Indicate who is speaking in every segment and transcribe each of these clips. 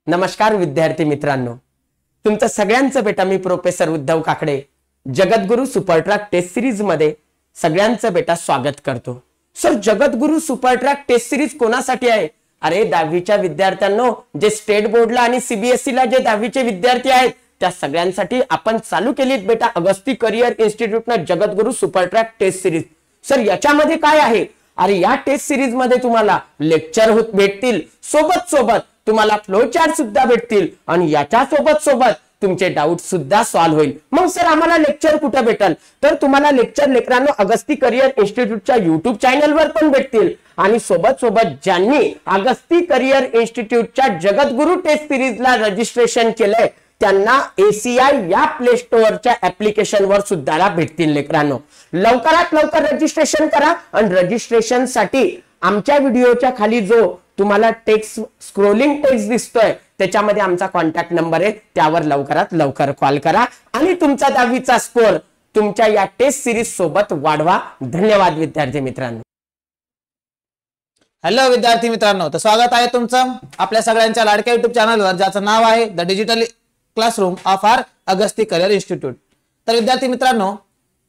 Speaker 1: नमस्कार विद्यार्थी मित्रांनो, तुमचं सगळ्यांचं बेटा मी प्रोफेसर उद्धव काकडे जगद्गुरु सुपरट्रॅक टेस्ट सिरीज मध्ये सगळ्यांचं बेटा स्वागत करतो। सर, जगद्गुरु सुपरट्रॅक टेस्ट सिरीज कोणासाठी आहे? अरे 10वीच्या विद्यार्थ्यांनो, जे स्टेट बोर्डला आणि सीबीएसई ला जे 10वीचे विद्यार्थी आहेत त्या सगळ्यांसाठी आपण चालू केलीत बेटा अगस्ती करियर इन्स्टिट्यूटनं जगद्गुरु सुपरट्रॅक टेस्ट सिरीज। सर, याच्यामध्ये काय आहे? अरे या टेस्ट सिरीज मध्ये तुम्हाला लेक्चर भेटतील, सोबत सोबत तुम्हाला फ्लो चार्ट सुद्धा भेटतील आणि याच्या सोबत सोबत तुमचे डाउट सुद्धा सॉल्व्ह होईल। मग सर आम्हाला लेक्चर कुठे भेटल? तर तुम्हाला लेक्चर लेकरांनो अगस्ती करियर इन्स्टिट्यूटच्या YouTube चॅनलवर पण भेटतील आणि सोबत सोबत ज्यांनी अगस्ती करियर इन्स्टिट्यूटच्या जगद्गुरु टेस्ट सिरीजला रजिस्ट्रेशन केलंय त्यांना ACI या प्ले स्टोअरच्या ऍप्लिकेशन वर सुद्धा भेटतील। लेकरांनो लवकरात लवकर रजिस्ट्रेशन करा आणि रजिस्ट्रेशन साठी आमच्या व्हिडिओच्या खाली जो तुम्हाला टेक्स्ट स्क्रोलिंग टेक्स्ट दिसतोय त्याच्यामध्ये आमचा कॉन्टॅक्ट नंबर आहे, त्यावर लवकरात लवकर कॉल करा आणि तुमचा 10वीचा स्कोर तुमच्या या टेस्ट सिरीज सोबत वाढवा। धन्यवाद विद्यार्थी मित्रांनो।
Speaker 2: हॅलो विद्यार्थी मित्रांनो, तर स्वागत आहे तुमचं आपल्या सगळ्यांच्या लाडक्या YouTube चॅनलवर ज्याचं नाव आहे the digital classroom of R Agasti career institute. तर विद्यार्थी मित्रांनो,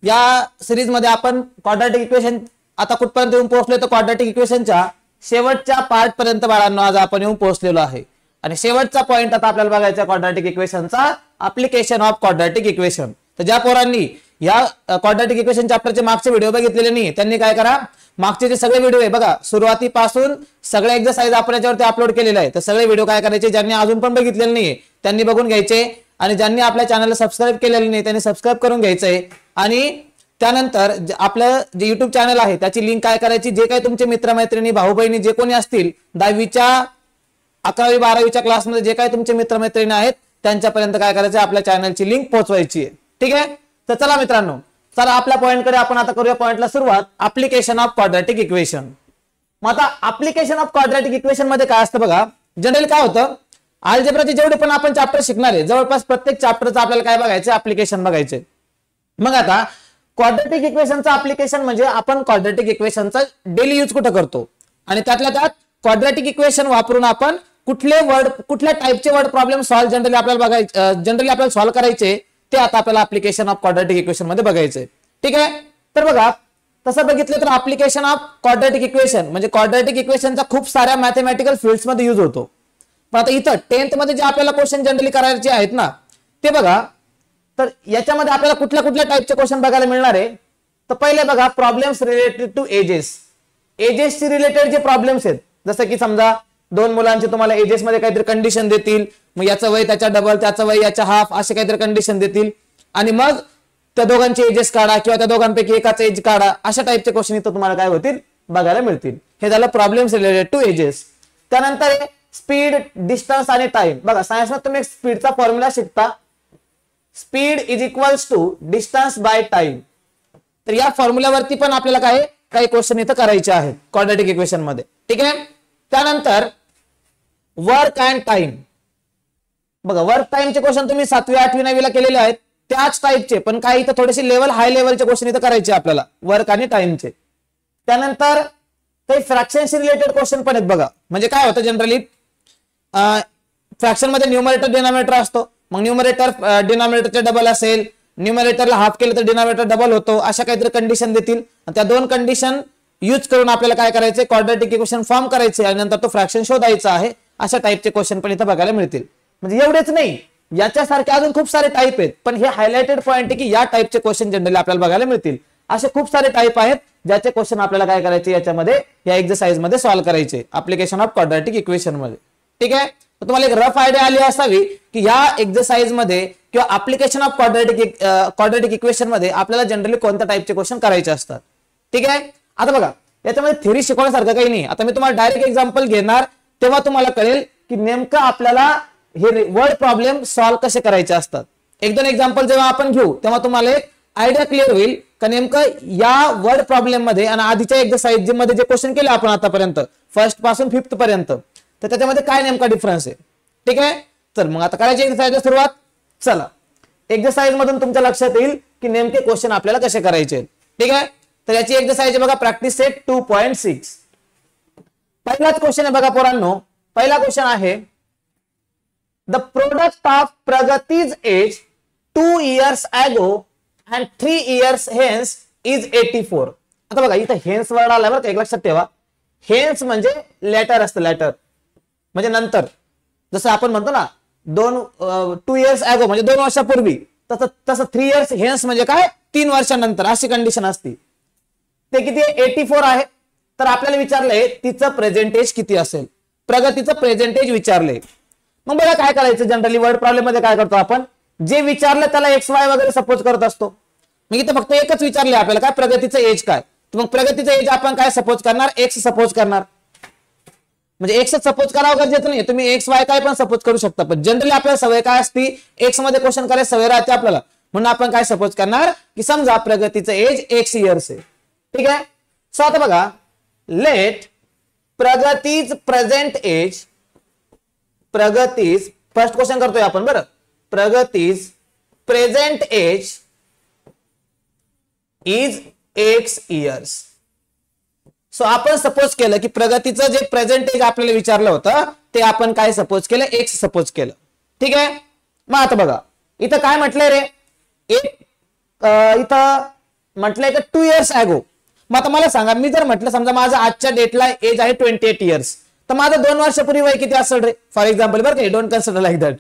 Speaker 2: या सिरीज मध्ये आपण क्वाड्रॅटिक इक्वेशन आता कुठपर्यंत येऊन पोहोचलोय तर क्वाड्रॅटिक इक्वेशनच्या शेवटच्या पार्ट पर्यंत बाळांनो आज आपण येऊन पोहोचलेलो आहे आणि शेवटचा पॉइंट आता आपल्याला बघायचा क्वाड्रॅटिक इक्वेशनचा ऍप्लिकेशन ऑफ क्वाड्रॅटिक इक्वेशन। तर ज्या पोरांनी या क्वाड्रॅटिक इक्वेशन चॅप्टरचे मागचे व्हिडिओ बघितलेले नाही त्यांनी काय करा, मागचे जे सगळे व्हिडिओ आहे बघा सुरुवातीपासून सगळे एक्सरसाइज आपण याच्यावरती अपलोड केलेले आहे, तर सगळे व्हिडिओ काय करायचे ज्यांनी अजून पण बघितलेले नाहीये त्यांनी बघून घ्यायचे आणि ज्यांनी आपल्या चॅनलला सबस्क्राईब केलेलं नाही त्यांनी सबस्क्राईब करून घ्यायचंय आणि त्यानंतर आपलं जे YouTube चॅनल आहे त्याची लिंक काय करायची, जे काही तुमचे मित्रमैत्रिणी भाऊ बहिणी जे कोणी असतील 10वीच्या 11वी 12वीच्या क्लासमध्ये जे काही तुमचे मित्रमैत्रिणी आहेत त्यांच्यापर्यंत काय करायचं आपल्या चॅनलची लिंक पोहोचवायची आहे। ठीक आहे, तर चला मित्रांनो, चला आपल्या पॉइंटकडे आपण आता करूया पॉइंटला सुरुवात, ऍप्लिकेशन ऑफ क्वाड्रॅटिक इक्वेशन। मग आता ऍप्लिकेशन ऑफ क्वाड्रॅटिक इक्वेशन मध्ये काय असतं बघा, जनरली काय होतं अल्जेब्राचे जेवढे पण आपण चॅप्टर शिकणार आहे जवळपास प्रत्येक चॅप्टरचं आपल्याला काय बघायचं ऍप्लिकेशन बघायचे। मग आता क्वाड्रॅटिक इक्वेशनचा ऍप्लिकेशन म्हणजे आपण क्वाड्रॅटिक इक्वेशनचा डेली यूज कुठे करतो आणि त्यातल्या त्यात क्वाड्रॅटिक इक्वेशन वापरून आपण कुठल्या टाइपचे वर्ड प्रॉब्लेम सॉल्व्ह जनरली आपल्याला सॉल्व्ह करायचे ते आता आपल्याला ऍप्लिकेशन ऑफ क्वाड्रॅटिक इक्वेशन मध्ये बघायचे। ठीक आहे, तर बघा तसं बघितलं तर ऍप्लिकेशन ऑफ क्वाड्रॅटिक इक्वेशन म्हणजे क्वाड्रॅटिक इक्वेशनचा खूप साऱ्या मॅथमॅटिकल फील्ड्स मध्ये यूज होतो। पण आता इथं 10th मध्ये जे आपल्याला क्वेश्चन जनरली करायचे आहेत ना ते बघा, तर याच्यामध्ये आपल्याला कुठल्या कुठल्या टाइपचे क्वेश्चन बघायला मिळणार आहे। तर पहिले बघा प्रॉब्लेम्स रिलेटेड टू एजेसशी रिलेटेड जे प्रॉब्लेम्स आहेत, जसं की समजा दोन मुलांचे तुम्हाला एजेस मध्ये काहीतरी कंडिशन देतील, मग याचं वय त्याच्या डबल त्याचं वय याच्या हाफ असे काहीतरी कंडिशन देतील आणि मग त्या दोघांचे एजेस काढा किंवा त्या दोघांपैकी एकाचा एज काढा, अशा टाइपचे क्वेश्चन इथं तुम्हाला काय होतील बघायला मिळतील। हे झालं प्रॉब्लेम्स रिलेटेड टू एजेस। त्यानंतर स्पीड, डिस्टन्स आणि टाइम। बघा सायन्समध्ये तुम्ही स्पीडचा फॉर्म्युला शिकता, speed is equals to distance by time. तर या फॉर्म्युल्यावरती पण आपल्याला काही क्वेश्चन इथं करायचे आहेत क्वाड्रॅटिक इक्वेशन मध्ये। ठीक आहे, त्यानंतर वर्क अँड टाइम। बघा वर्क टाइमचे क्वेश्चन तुम्ही 7वी 8वी 9वी ला केलेले आहेत त्याच टाइपचे, पण काही इथं थोडेसे लेवल हाय लेवलचे क्वेश्चन इथं करायचे आपल्याला वर्क आणि टाइमचे। त्यानंतर काही फ्रॅक्शनशी रिलेटेड क्वेश्चन पण आहेत बघा, म्हणजे काय होतं जनरली फ्रॅक्शन मध्ये न्यूमरेटर डिनॉमिनेटर असतो, मग न्यूमरेटर डिनॉमिनेटरचे डबल असेल, न्यूमरेटरला हाफ केलं तर डिनॉमिनेटर डबल होतो, अशा काहीतरी कंडिशन देतील। त्या दोन कंडिशन यूज करून आपल्याला काय करायचे क्वाड्रॅटिक इक्वेशन फॉर्म करायचे आणि नंतर तो फ्रॅक्शन शोधायचा आहे। अशा टाइपचे क्वेश्चन पण इथं बघायला मिळतील। म्हणजे एवढेच नाही, याच्यासारखे अजून खूप सारे टाइप आहेत, पण हे हायलाइटेड पॉइंट आहे की या टाइपचे क्वेश्चन जनरली आपल्याला बघायला मिळतील। असे खूप सारे टाइप आहेत ज्याचे क्वेश्चन आपल्याला काय करायचे याच्यामध्ये या एक्सरसाइज मध्ये सॉल्व्ह करायचे ऍप्लिकेशन ऑफ क्वाड्रॅटिक इक्वेशन मध्ये। ठीक आहे, तर तुम्हाला एक रफ आयडिया आली असावी की या एक्सरसाइज मध्ये किंवा ऍप्लिकेशन ऑफ क्वाड्रॅटिक इक्वेशन मध्ये आपल्याला जनरली कोणत्या टाइपचे क्वेश्चन करायचे असतात। ठीक आहे, आता बघा याच्यामध्ये थेरी शिकवण्यासारखं काही नाही, आता मी तुम्हाला डायरेक्ट एक्झाम्पल घेणार तेव्हा तुम्हाला कळेल की नेमकं आपल्याला हे वर्ड प्रॉब्लेम सॉल्व्ह कसे करायचे असतात। एक दोन एक्झाम्पल जेव्हा आपण घेऊ तेव्हा तुम्हाला एक आयडिया क्लिअर होईल का नेमकं या वर्ड प्रॉब्लेम मध्ये आणि आधीच्या एक्सरसाइज मध्ये जे क्वेश्चन केले आपण आतापर्यंत 1st पासून 5th पर्यंत, तर त्याच्यामध्ये काय नेमका डिफरन्स आहे। ठीक आहे, तर मग आता करायची एक्सरसाइजला सुरुवात। चला एक्सरसाइज मधून तुमच्या लक्षात येईल की नेमके क्वेश्चन आपल्याला कसे करायचे। ठीक आहे, तर याची एक्सरसाइज बघा प्रॅक्टिस सेट 2.6। पहिलाच क्वेश्चन आहे बघा पोरांनो, पहिला क्वेश्चन आहे the product of Pragati's age 2 years ago and 3 years hence is 84. आता बघा इथं हेन्स वर्ड आला बरं का, एक लक्षात ठेवा. हेन्स म्हणजे लेटर असतं, लेटर म्हणजे नंतर. जसं आपण म्हणतो ना 2 years ago म्हणजे 2 वर्षापूर्वी, तसं 3 years hence म्हणजे काय, 3 वर्षानंतर अशी कंडिशन असती. ते किती आहे, 84 आहे. तर आपल्याला विचारलंय तिचं प्रेझेंटेज किती असेल, प्रगतीचं प्रेझेंटेज विचारलंय. मग बघा काय करायचं, जनरली वर्ड प्रॉब्लेम मध्ये काय करतो आपण, जे विचारलं त्याला एक्स वाय वगैरे सपोज करत असतो. मग इथे फक्त एकच विचारले आपल्याला, काय प्रगतीचं एज काय, तर मग प्रगतीचं एज आपण काय सपोज करणार, एक्स सपोज करणार. म्हणजे एक्स सपोज करावं गरजेचं नाही, तुम्ही एक्स वाय काय पण सपोज करू शकता. पण जनरली आपल्याला सवय काय असती, एक्स मध्ये क्वेश्चन करायची सवय राहते आपल्याला, म्हणून आपण काय सपोज करणार की समजा प्रगतीचं एज एक्स इयर्स आहे. ठीक आहे. सो आता बघा, let Pragati's present age, Pragati's first question करतोय आपण बरं, Pragati's present age is x years. So आपण सपोज केलं की प्रगतीचं जे प्रेझेंट एज आपल्याला विचारलं होतं ते आपण काय सपोज केलं, एक्स सपोज केलं. ठीक आहे. मग आता बघा इथं काय म्हटलंय रे, इथं म्हटलंय का 2 years ago. मग आता मला सांगा, मी जर म्हटलं समजा माझं आजच्या डेटला एज आहे 28 years, तर माझं 2 वर्षापूर्वी वय किती असेल रे, फॉर एक्झाम्पल बरं का, डोंट कन्सिडर लाईक दॅट.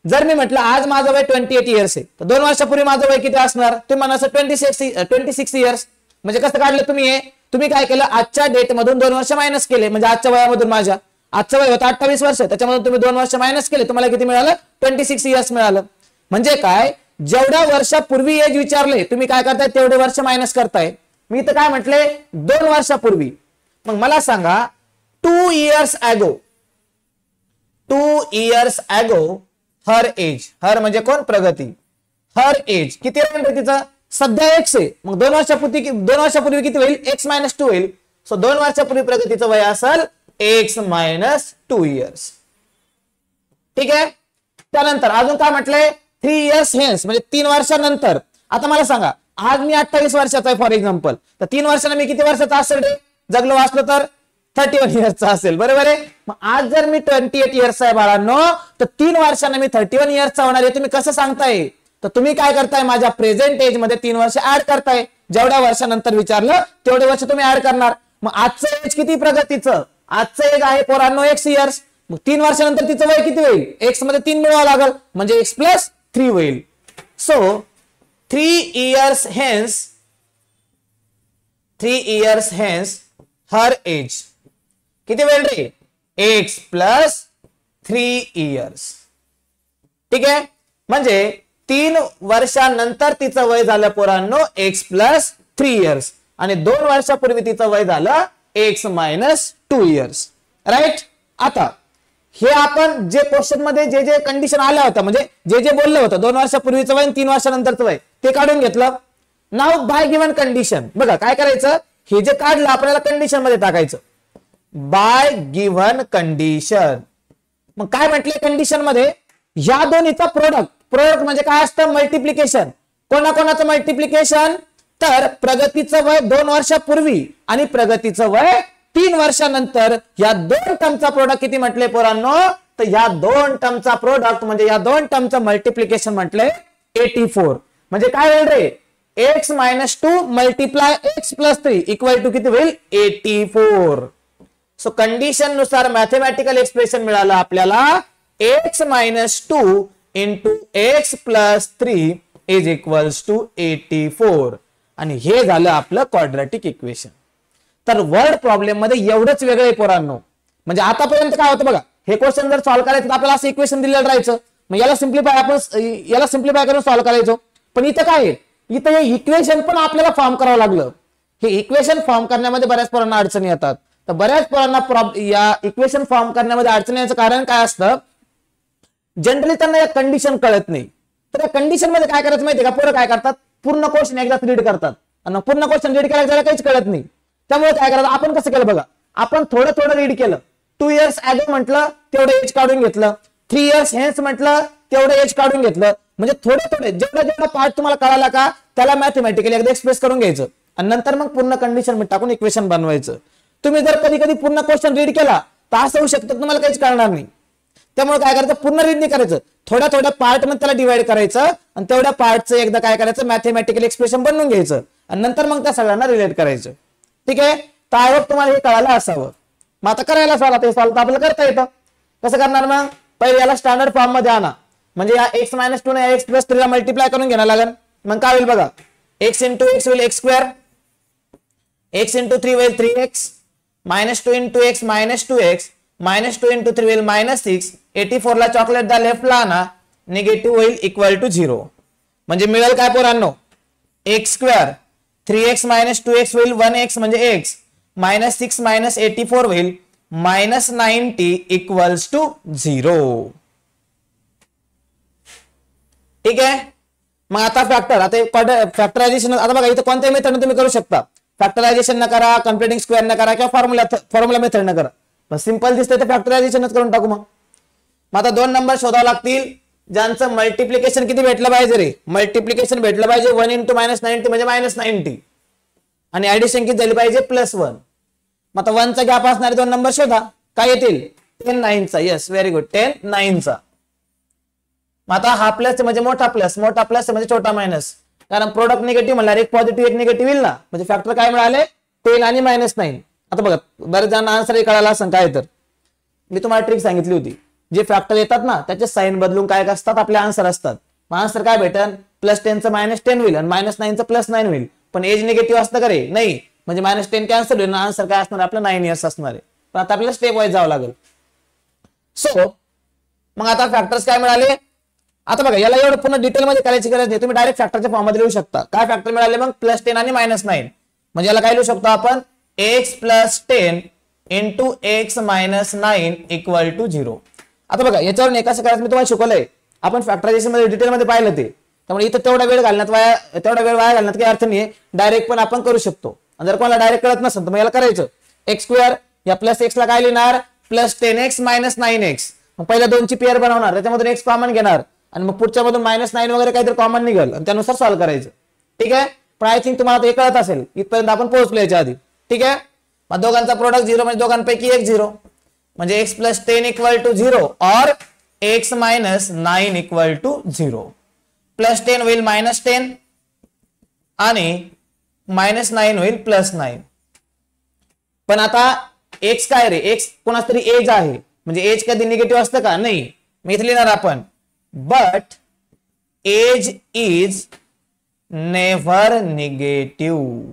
Speaker 2: जर मी म्हटलं आज माझं वय 28 years आहे, तर 2 वर्षापूर्वी माझं वय किती असणार, तुम्ही म्हणा 26 years. म्हणजे कसं काढलं तुम्ही हे, तुम्ही काय केलं, आजच्या डेट मधून 2 वर्ष मायनस केले, म्हणजे आजच्या वयामधून माझ्या आजचं वय होतं 28 वर्ष, त्याच्यामधून तुम्ही 2 वर्ष मायनस केले, तुम्हाला किती मिळालं, 26 years मिळालं. म्हणजे काय, जेवढ्या वर्षापूर्वी एज विचारले तुम्ही काय करताय, तेवढे वर्ष मायनस करताय. मी इथं काय म्हटले, 2 वर्षापूर्वी. मग मला सांगा 2 years ago, 2 years ago हर एज, हर म्हणजे कोण, प्रगती, हर एज किती राहील तिचं, सध्या एक्स आहे. मग 2 वर्षापूर्वी किती होईल, एक्स मायनस 2 होईल. सो 2 वर्षापूर्वी प्रगतीचं वय असेल एक्स मायनस 2 years. ठीक आहे. त्यानंतर अजून काय म्हटलंय, 3 years hence म्हणजे 3 वर्षानंतर. आता मला सांगा, आज मी 28 वर्षाचा आहे फॉर एक्झाम्पल, तर 3 वर्षांना मी किती वर्षाचा असेल रे, जगलो वाचलो तर 31 yearsचा असेल, बरोबर आहे. मग आज जर मी 28 years आहे बाळांनो, तर 3 वर्षांना मी 31 yearsचा होणार आहे. तुम्ही कसं सांगताय, तर तुम्ही काय करताय, माझ्या प्रेझेंट एज मध्ये 3 वर्ष ऍड करताय. जेवढ्या वर्षानंतर विचारलं तेवढे वर्ष तुम्ही ऍड करणार. मग आजचं एज किती प्रगतीचं, आजचं एज आहे पोरांनो एक्स इयर्स. मग 3 वर्षानंतर तिचं वय किती होईल, एक्स मध्ये 3 मिळवावं लागेल, म्हणजे एक्स प्लस 3 होईल. सो 3 years hence हर एज किती होईल रे, एक्स प्लस 3 years. ठीक आहे. म्हणजे 3 वर्षानंतर तिचं वय झालं पोरांनो एक्स प्लस 3 years, आणि 2 वर्षापूर्वी तिचं वय झालं एक्स मायनस 2 years. राईट. आता हे आपण जे क्वेश्चन मध्ये जे कंडिशन आल्या होत्या, म्हणजे जे बोललं होतं 2 वर्षापूर्वीचं वय 3 वर्षानंतरचं वय, ते काढून घेतलं. नाव बाय गिव्हन कंडिशन, बघा काय करायचं, हे जे काढलं आपल्याला कंडिशन मध्ये टाकायचं, बाय गिव्हन कंडिशन. मग काय म्हटले कंडिशन मध्ये, या दोन्हीचा प्रोडक्ट म्हणजे काय असतं, मल्टिप्लिकेशन. कोणाकोणाचं मल्टिप्लिकेशन, तर प्रगतीचं वय 2 वर्षापूर्वी आणि प्रगतीचं वय 3 वर्षानंतर, या 2 टर्मचा प्रोडक्ट किती म्हटले पोरांनो, तर या 2 टर्मचा प्रोडक्ट म्हणजे या 2 टर्मचं मल्टिप्लिकेशन म्हटले 84. म्हणजे काय होईल रे, x minus 2 multiply x plus 3 equal to किती होईल, 84. सो कंडिशन नुसार मॅथमॅटिकल एक्सप्रेशन मिळालं आपल्याला, x minus 2 into x plus 3 is equals to 84. आणि हे झालं आपलं क्वाड्रॅटिक इक्वेशन. तर वर्ड प्रॉब्लेम मध्ये एवढंच वेगळं आहे पोरांनो. म्हणजे आतापर्यंत काय होतं बघा, हे क्वेश्चन जर सॉल्व्ह करायचं तर आपल्याला असं इक्वेशन दिलेलं राहायचं, मग याला सिम्प्लिफाय करून सॉल्व्ह करायचो. पण इथं काय आहे, इथं हे इक्वेशन पण आपल्याला फॉर्म करावं लागलं. हे इक्वेशन फॉर्म करण्यामध्ये बऱ्याच पोरांना अडचणी येतात. तर बऱ्याच पोरांना या इक्वेशन फॉर्म करण्यामध्ये अडचणी याचं कारण काय असतं, जनरली त्यांना या कंडिशन कळत नाही. तर या कंडिशन मध्ये काय करायचं माहितीये का, पोरं काय करतात, पूर्ण क्वेश्चन एकदा रीड करतात आणि पूर्ण क्वेश्चन रीड करायला काहीच कळत नाही. त्यामुळे काय करायचं, आपण कसं केलं बघा, आपण थोडं रीड केलं. 2 years ago म्हटलं तेवढं एज काढून घेतलं, 3 years hence म्हटलं तेवढं एज काढून घेतलं. म्हणजे थोडे जेवढा पार्ट तुम्हाला कळाला का, त्याला मॅथमॅटिकली एकदा एक्सप्रेस करून घ्यायचं आणि नंतर मग पूर्ण कंडिशन मध्ये टाकून इक्वेशन बनवायचं. तुम्ही जर कधी पूर्ण क्वेश्चन रीड केला तर असं होऊ शकतं तुम्हाला काहीच कळणार नाही. त्यामुळे काय करायचं, पुनर्विधी नाही करायचं, थोड्या थोड्या पार्ट मध्ये त्याला डिवाइड करायचं आणि तेवढ्या पार्टचं एकदा काय करायचं, मॅथमॅटिकल एक्सप्रेशन बनवून घ्यायचं आणि नंतर मग त्या सगळ्यांना रिलेट करायचं. ठीक आहे, तर आय होप तुम्हाला हे कळायला असावं. मग आता करायला सॉल्व, आता सॉल्व तर आपल्याला करता येतं. कसं करणार मग, पहिले याला स्टँडर्ड फॉर्म मध्ये आणा, म्हणजे या x-2 ने x+3 ला मल्टिप्लाय करून घ्यायला लागेल. मग काय होईल बघा, x इंटू एक्स होईल x स्क्वेअर, x इंटू 3 होईल 3x, -2 into x -2x, -2 into 3 होईल -6, 84 ला चॉकलेट दा लेफ्ट ला आणा, निगेटिव्ह होईल इक्वल टू 0. म्हणजे मिळेल काय पोरांनो, x स्क्वेअर 3x -2x होईल 1x म्हणजे x, -6 -84 होईल -90 इक्वल्स टू 0. ठीक आहे, मग आता फॅक्टर, आता फॅक्टरायझेशन, आता बघा इथं कोणत्या मेथडने तुम्ही करू शकता, फॅक्टरायझेशन न करा, कम्प्युटिंग स्क्वेअर न करा किंवा फॉर्म्युला मेथड न करा. पण सिंपल दिसतंय तर फॅक्टरायझेशनच करून टाकू. मग आता 2 नंबर शोधावे लागतील ज्यांचं मल्टिप्लिकेशन किती भेटलं पाहिजे रे, मल्टिप्लिकेशन भेटलं पाहिजे 1 इंटू -90 म्हणजे -90 आणि ऍडिशन किती झाली पाहिजे +1. मग आता 1 चा गॅप असणारे 2 नंबर शोधा, काय येतील 10 9 चा. येस, व्हेरी गुड, 10 9 चा. मग आता हा प्लस म्हणजे मोठा प्लस, मोठा प्लस म्हणजे छोटा मायनस, कारण प्रोडक्ट निगेटिव्ह म्हणणार एक पॉझिटिव्ह एक निगेटिव्ह येईल ना, म्हणजे फॅक्टर काय मिळाले 10 आणि -9. आता बघा बरेच जण आन्सर कळाला असं काय, तर मी तुम्हाला ट्रिक सांगितली होती, जे फॅक्टर येतात ना त्याचे साइन बदलून काय असतात आपले आन्सर असतात. मग आन्सर काय भेटन, +10 चं -10 होईल आणि -9 चं +9 होईल, पण एज निगेटिव्ह असतं का रे, नाही, म्हणजे -10 कॅन्सल होईल, आन्सर काय असणार आपलं 9 इयर्स असणार आहे. पण आता आपल्याला स्टेप वाईज जावं लागेल. सो मग आता फॅक्टर्स काय मिळाले, आता बघा याला एवढं पुन्हा डिटेल मध्ये करायची गरज नाही, तुम्ही डायरेक्ट फॅक्टरच्या फॉर्म मध्ये लिहू शकता. काय फॅक्टर मिळाले मग, +10 आणि -9, म्हणजे याला काय लिहू शकतो आपण, x + 10 into x - 9 equal to 0. आता बघा याच्यावर कसं करायचं मी तुम्हाला शिकवलंय, आपण फॅक्टरायझेशन मध्ये डिटेल मध्ये पाहिलं ते, त्यामुळे इथं तेवढा वेळ वाया घालण्यात काही अर्थ नाहीये, डायरेक्ट पण आपण करू शकतो. आणि जर कोणाला डायरेक्ट कळत नसेल तर मग याला करायचं, x स्क्वेअर या +x ला काय लिहिणार, +10x - 9x, मग पहिल्या 2 ची पेअर बनवणार, त्याच्यामधून x कॉमन घेणार आणि मग पुढच्या मधून -9 वगैरे काहीतरी कॉमन निघेल आणि त्यानुसार सॉल्व्ह करायचं. ठीक आहे, पण आय थिंक तुम्हाला हे कळत असेल, इथपर्यंत आपण पोहोचलो याच्या आधी. ठीक आहे, मग दोघांचा प्रोडक्ट 0 म्हणजे दोघांपैकी एक 0, म्हणजे x + 10 इक्वल टू 0 और x - 9 इक्वल टू 0. +10 होईल -10 आणि -9 होईल +9. पण आता x काय रे, x कोणाच तरी एज आहे, म्हणजे एज कधी निगेटिव्ह असतं का, नाही. मी इथे लिहिणार आपण, but age is never negative.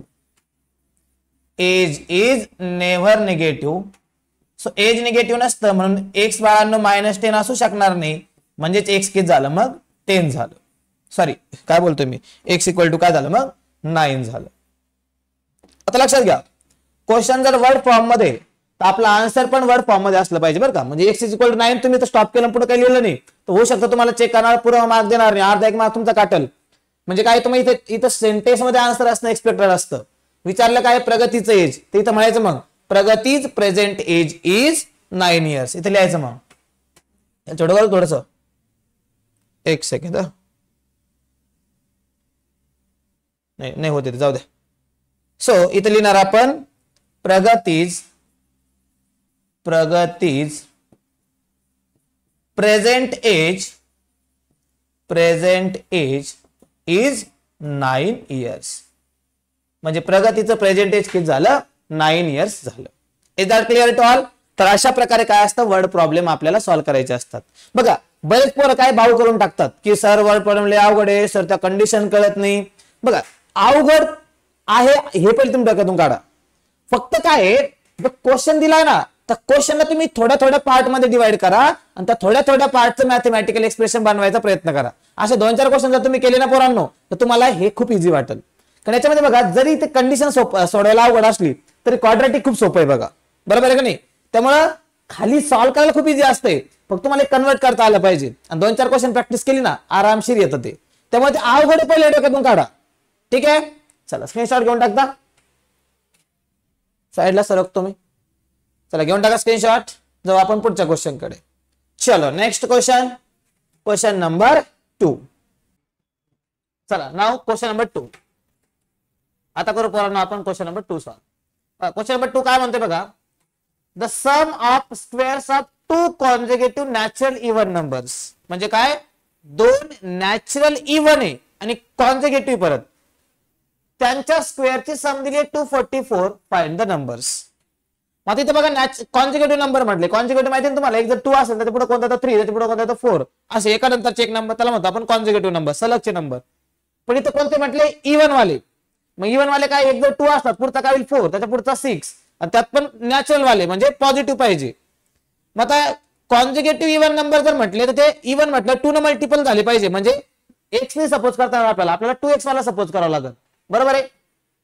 Speaker 2: Age is never negative. So age negative नसतं म्हणून x बाळांनो -10 असू शकणार नाही, म्हणजेच x किती झालं मग 10 झालं. सॉरी काय बोलतोय मी, x इक्वल टू काय झालं मग 9 झालं. आता लक्षात घ्या, क्वेश्चन जर वर्ड फॉर्म मध्ये तर आपला आन्सर पण वर्ड फॉर्म मध्ये असलं पाहिजे बरं का. म्हणजे x = 9 तुम्ही तर स्टॉप केलं पुढे काही लिहिलं नाही तर होऊ शकतं तुम्हाला चेक करणार पूर्ण मार्क देणार नाही, अर्धा 1 मार्क तुमचा काटल. म्हणजे काय तुम्ही इथं सेंटेन्स मध्ये आन्सर असणं एक्सपेक्टेड असतं. विचारलं काय प्रगतीचं एज, ते इथं म्हणायचं मग प्रगतीज प्रेझेंट एज इज 9 इयर्स, इथे लिहायचं. मग छोटं थोडस 1 सेकंड, नाही होते जाऊ द्या. सो इथे लिहिणार आपण Pragati's present age is 9 years. म्हणजे प्रगतीचं प्रेझेंट एज किती झालं 9 इयर्स झालं. Is that clear to all. तर अशा प्रकारे काय असतं, वर्ड प्रॉब्लेम आपल्याला सॉल्व्ह करायचे असतात. बघा बरेच पोरं काय भाव करून टाकतात की सर वर्ड प्रॉब्लेम लय अवघड आहे, सर त्या कंडिशन कळत नाही. बघा अवघड आहे हे पहिले तुम्ही डोक्यातून काढा. फक्त काय क्वेश्चन दिलाय ना, तर क्वेश्चनला तुम्ही थोड्या थोड्या पार्ट मध्ये डिवाइड करा आणि त्या थोड्या थोड्या पार्टचं मॅथमॅटिकल एक्सप्रेशन बनवायचा प्रयत्न करा. असे 2-4 क्वेश्चन जर तुम्ही केले ना पोरांनो तर तुम्हाला हे खूप इझी वाटेल. कारण याच्यामध्ये बघा जरी ते कंडिशन सोडवायला अवघड असली तरी क्वाड्रॅटिक खूप सोपं आहे बघा, बरोबर आहे का नाही. त्यामुळं खाली सॉल्व्ह करायला खूप इझी असते, फक्त तुम्हाला कन्वर्ट करता आलं पाहिजे आणि 2-4 क्वेश्चन प्रॅक्टिस केली ना आरामशीर येतं ते. त्यामुळे ते अवघड पहिले डोक्यातून काढा. ठीक आहे, चला स्क्रीनशॉट घेऊन टाकता, साईडला सरकतो मी. चला घेऊन टाका स्क्रीनशॉट, जाऊ आपण पुढच्या क्वेश्चन कडे. चलो नेक्स्ट क्वेश्चन नंबर 2. चला नाव क्वेश्चन नंबर 2. आता करू पोरांनो आपण question number 2 solve. Question number 2 काय म्हणते बघा, the sum of squares of two consecutive natural even numbers. म्हणजे काय, दोन नॅचरल इव्हन आहे आणि कॉन्झिक्युटिव्ह परत, त्यांच्या स्क्वेअरची सम दिली आहे 244. Find the numbers. मग इथे बघा कॉन्झिक्युटिव्ह नंबर म्हटले. कॉन्झिक्युटिव्ह माहिती आहे तुम्हाला, एक जर 2 असेल त्याच्या पुढे कोणता तर 3, त्याच्या पुढे कोणता तर 4, असे एका नंतरचे एक नंबर, त्याला म्हणतो आपण कॉन्झिक्युटिव्ह नंबर, सलगचे नंबर. पण इथे कोणते म्हटले, इव्हन वाले. मग इव्हन वाले काय, एक जर 2 असतात पुढचा काय होईल 4, त्याच्या पुढचा 6, आणि त्यात पण नॅचरल वाले म्हणजे पॉझिटिव्ह पाहिजे. मग आता कॉन्झिक्युटिव्ह इव्हन नंबर जर म्हटले तर ते इव्हन म्हटलं 2 न मल्टिपल झाले पाहिजे. म्हणजे एक्स ने सपोज करताना आपल्याला 2x वाला सपोज करावा लागेल, बरोबर आहे.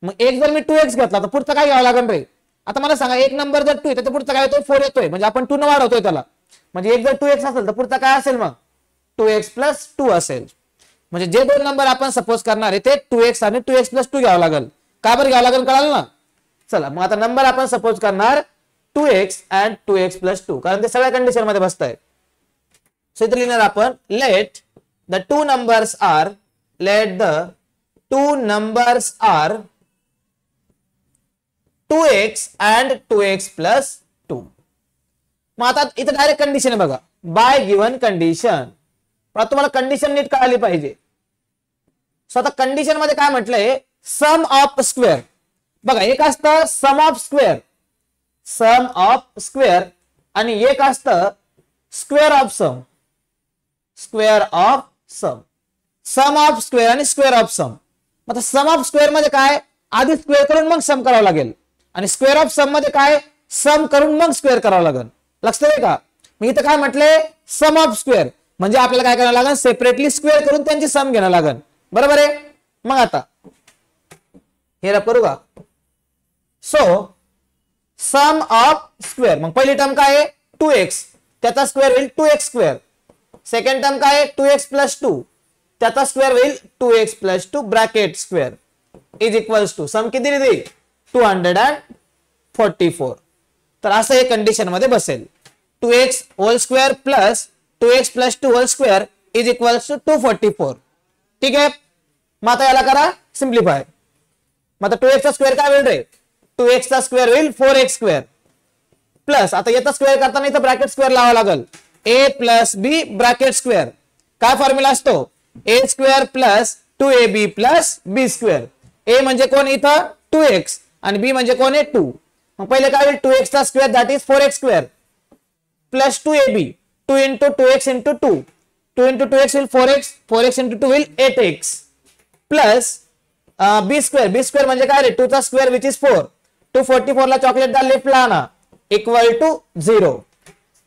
Speaker 2: मग एक जर मी 2x घेतला तर पुढचा काय घ्यावा लागेल रे. आता मला सांगा, एक नंबर जर 2 आहे त्याच्या पुढचा काय येतोय 4 येतोय, म्हणजे आपण 2 न वाढवतोय त्याला. म्हणजे एक जर 2x असेल तर पुढचा काय असेल मग 2x + 2 असेल. म्हणजे जे दोन नंबर आपण सपोज करणार आहे ते 2x आणि 2x + 2 घ्यावं लागेल. का बरं घ्यावं लागेल कळालं ना. चला मग आता नंबर आपण सपोज करणार 2x and 2x + 2, कारण ते सगळ्या कंडिशन मध्ये बसत आहे. सो इथे लिहिणार आपण let the two numbers are 2x and 2x + 2. मग आता इथे डायरेक्ट कंडिशन आहे बघा, बाय गिव्हन कंडिशन. पण तुम्हाला कंडिशन नीट कळाली पाहिजे. सो आता कंडिशन मध्ये काय म्हटलंय, सम ऑफ स्क्वेअर. बघा एक असतं सम ऑफ स्क्वेअर आणि एक असतं square of sum. Sum of square आणि स्क्वेअर ऑफ सम. आता सम ऑफ स्क्वेअर मध्ये काय, आधी स्क्वेअर करून मग सम करावं लागेल, आणि स्क्वेअर ऑफ सम मध्ये काय, सम करून मग स्क्वेअर करावं लागेल. लक्षात आहे का. मी इथं काय म्हटलंय, सम ऑफ स्क्वेअर म्हणजे आपल्याला काय करावं लागेल, सेपरेटली स्क्वेअर करून त्यांची सम घ्यावं लागेल, बरोबर आहे. मग आता हे करू का. सो सम ऑफ स्क्वेअर, मग पहिली टर्म काय आहे 2x, त्याचा स्क्वेअर होईल 2x². सेकंड टर्म काय आहे 2x + 2, त्याचा स्क्वेअर होईल 2x + 2 bracket square is equals to sum किती दिली 244. तर असं हे कंडिशन मध्ये बसेल. 2x whole square plus 2x + 2 whole square is equals to 244. ठीक आहे. मग आता याला करा सिम्प्लिफाय. मग आता 2x चा स्क्वेअर काय होईल रे, 2x चा स्क्वेअर होईल 4x² प्लस, आता याचा स्क्वेअर करताना इथं ब्रॅकेट स्क्वेअर लावावा लागेल, a + b ब्रॅकेट स्क्वेअर. काय फॉर्म्युला असतो, a² + 2ab + b². a म्हणजे कोण इथं 2x आणि b म्हणजे कोण आहे 2. मग पहिले काय होईल 2x चा square that is 4x² plus 2ab, 2 × 2x × 2, 2 × 2x होईल 4x, 4x × 2 होईल 8x प्लस b² म्हणजे काय रे 2 चा स्क्वेअर विच इज 4. 244 ला चॉकलेट दा लेफ्ट ला आणा equal to 0.